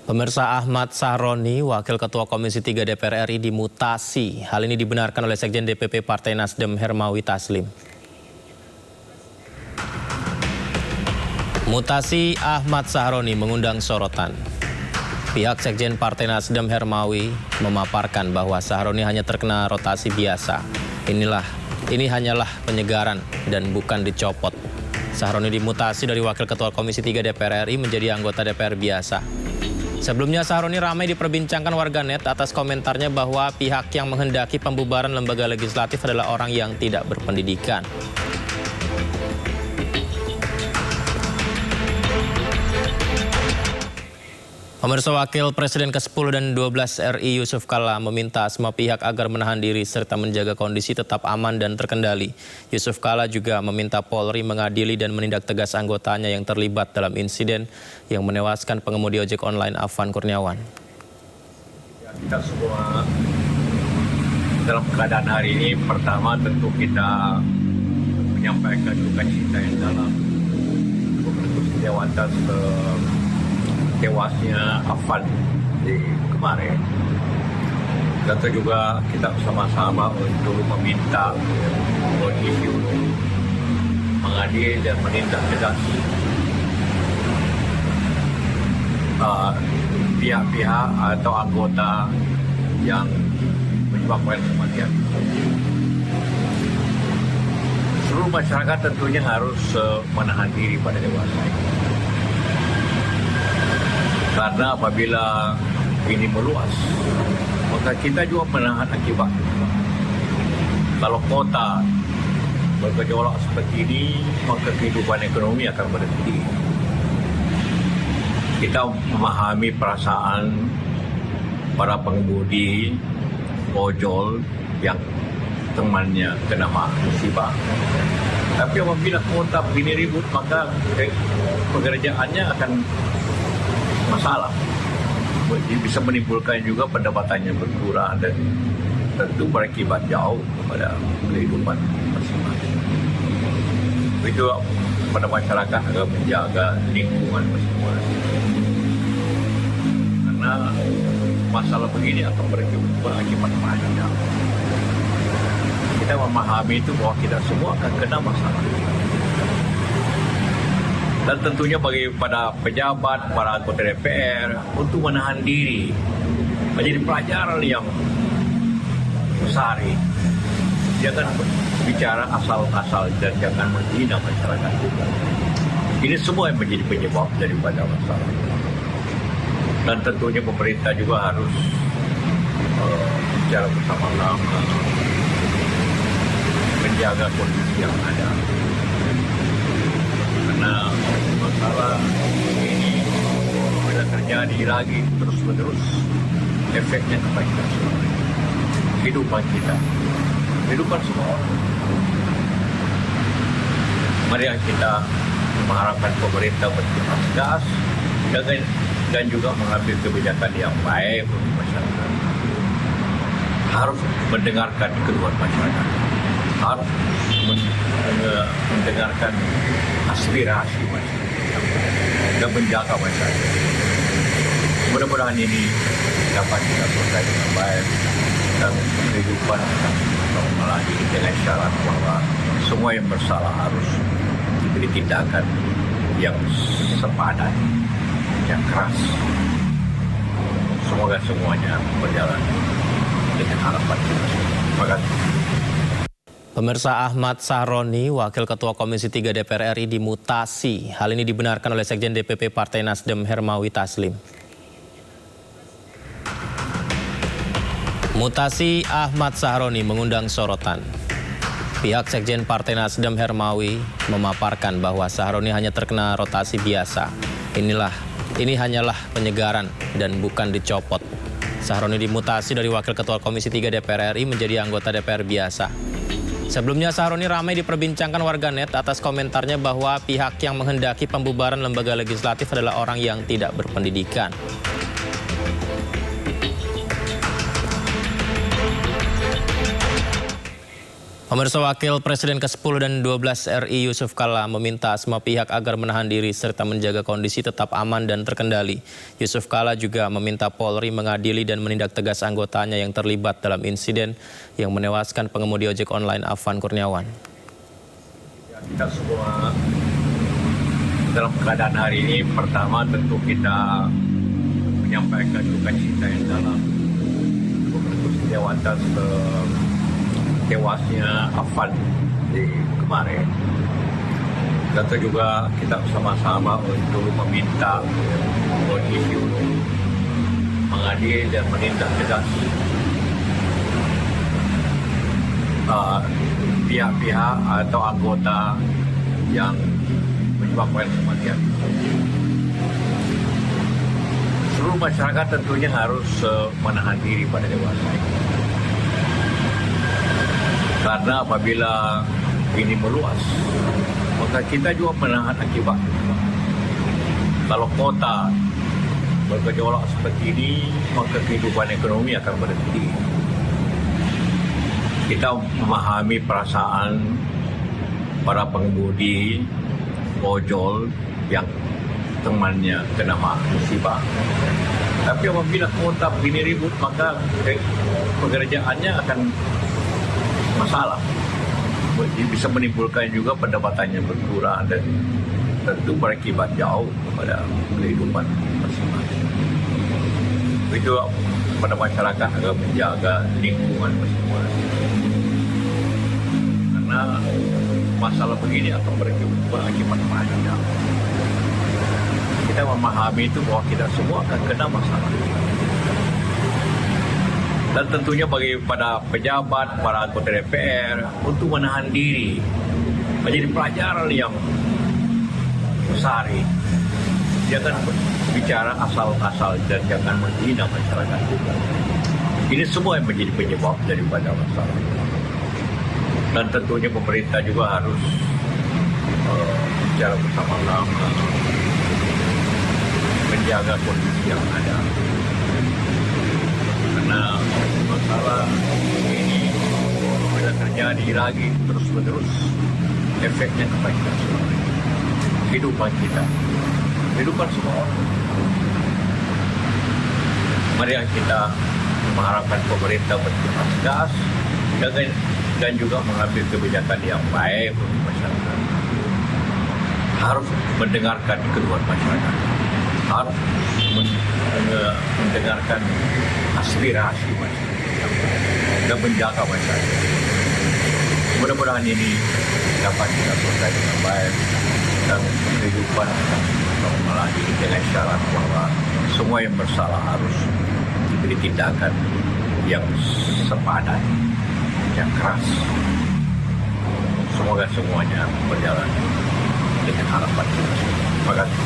Pemirsa, Ahmad Sahroni, Wakil Ketua Komisi 3 DPR RI dimutasi. Hal ini dibenarkan oleh Sekjen DPP Partai Nasdem Hermawi Taslim. Mutasi Ahmad Sahroni mengundang sorotan. Pihak Sekjen Partai Nasdem Hermawi memaparkan bahwa Sahroni hanya terkena rotasi biasa. Ini hanyalah penyegaran dan bukan dicopot. Sahroni dimutasi dari Wakil Ketua Komisi 3 DPR RI menjadi anggota DPR biasa. Sebelumnya Sahroni ramai diperbincangkan warganet atas komentarnya bahwa pihak yang menghendaki pembubaran lembaga legislatif adalah orang yang tidak berpendidikan. Pemirsa, Wakil Presiden ke-10 dan 12 RI Yusuf Kalla meminta semua pihak agar menahan diri serta menjaga kondisi tetap aman dan terkendali. Yusuf Kalla juga meminta Polri mengadili dan menindak tegas anggotanya yang terlibat dalam insiden yang menewaskan pengemudi ojek online Afan Kurniawan. Kita semua dalam keadaan hari ini, pertama tentu kita menyampaikan duka cita yang dalam untuk sejawat tewasnya Afan di kemarin. Tentu juga kita bersama-sama untuk meminta polisi untuk mengadili dan menindak tegas pihak-pihak atau anggota yang menyebabkan kematian. Seluruh masyarakat tentunya harus menahan diri pada dewasa ini. Karena apabila ini meluas, maka kita juga menahan akibat. Kalau kota bergejolak seperti ini, maka kehidupan ekonomi akan berhenti. Kita memahami perasaan para pengemudi ojol yang temannya kena musibah. Tapi apabila kota begini ribut, maka pekerjaannya akan masalah. Bisa menimbulkan juga pendapatannya berkurang dan tentu berakibat jauh kepada kehidupan masing-masing. Itu pada masyarakat agar menjaga lingkungan masing-masing. Karena masalah begini akan berakibat panjang. Kita memahami itu bahwa kita semua akan kena masalah. Dan tentunya bagi pada pejabat, para anggota DPR untuk menahan diri menjadi pelajaran yang besar. Jangan bicara asal-asal dan jangan menghina masyarakat juga. Ini semua yang menjadi penyebab daripada masalah. Dan tentunya pemerintah juga harus bicara bersama-sama menjaga kondisi yang ada. Karena masalah ini bila terjadi lagi terus-menerus, efeknya kepada kita semua. Kehidupan kita, kehidupan semua orang. Mari kita mengharapkan pemerintah bertindak tegas dan juga mengambil kebijakan yang baik untuk masyarakat. Harus mendengarkan keluhan masyarakat. Harus mendengarkan aspirasi masyarakat dan menjaga masyarakat. Mudah-mudahan ini dapat kita selesai dengan baik dan kehidupan normal lagi dengan syarat bahwa semua yang bersalah harus diberi tindakan yang sepadan, yang keras. Semoga semuanya berjalan dengan harapan kita. Terima kasih. Pemirsa, Ahmad Sahroni, Wakil Ketua Komisi 3 DPR RI dimutasi. Hal ini dibenarkan oleh Sekjen DPP Partai Nasdem Hermawi Taslim. Mutasi Ahmad Sahroni mengundang sorotan. Pihak Sekjen Partai Nasdem Hermawi memaparkan bahwa Sahroni hanya terkena rotasi biasa. Ini hanyalah penyegaran dan bukan dicopot. Sahroni dimutasi dari Wakil Ketua Komisi 3 DPR RI menjadi anggota DPR biasa. Sebelumnya Sahroni ramai diperbincangkan warganet atas komentarnya bahwa pihak yang menghendaki pembubaran lembaga legislatif adalah orang yang tidak berpendidikan. Pemirsa, Wakil Presiden ke-10 dan 12 RI Yusuf Kala meminta semua pihak agar menahan diri serta menjaga kondisi tetap aman dan terkendali. Yusuf Kala juga meminta Polri mengadili dan menindak tegas anggotanya yang terlibat dalam insiden yang menewaskan pengemudi ojek online Afan Kurniawan. Kita semua dalam keadaan hari ini, pertama tentu kita menyampaikan duka cita yang dalam bentuk sejawatan tewasnya Afan di kemarin. Dan juga kita bersama-sama untuk meminta polisi untuk mengadili dan menindak tegas pihak-pihak atau anggota yang menyebabkan kematian. Seluruh masyarakat tentunya harus menahan diri pada dewasa ini. Karena apabila ini meluas, maka kita juga menahan akibat. Kalau kota bergejolak seperti ini, maka kehidupan ekonomi akan berhenti. Kita memahami perasaan para pengemudi ojol yang temannya kena musibah. Tapi apabila kota begini ribut, maka pekerjaannya akan masalah. Bisa menimbulkan juga pendapatannya berkurang dan tentu berakibat jauh kepada kehidupan masing-masing. Itu pada masyarakat agar menjaga lingkungan masing-masing. Karena masalah begini akan berakibat panjang. Kita memahami itu bahwa kita semua akan kena masalah. Dan tentunya bagi pada pejabat, para anggota DPR untuk menahan diri menjadi pelajaran yang besar. Jangan bicara asal-asal dan jangan menghina masyarakat juga. Ini semua yang menjadi penyebab daripada masalah. Dan tentunya pemerintah juga harus bicara bersama-sama menjaga kondisi yang ada. Karena masalah ini bila terjadi lagi terus-menerus, efeknya kepada kita semua. Kehidupan kita, kehidupan semua orang. Mari kita mengharapkan pemerintah bertindak tegas dan juga mengambil kebijakan yang baik untuk masyarakat. Harus mendengarkan keluhan masyarakat, harus mendengarkan aspirasi masyarakat dan menjaga masyarakat. Mudah-mudahan ini dapat kita selesai dengan baik dan kehidupan normal lagi dengan syarat bahwa semua yang bersalah harus diberi tindakan yang sepadan, yang keras. Semoga semuanya berjalan dengan harapan kita. Terima kasih.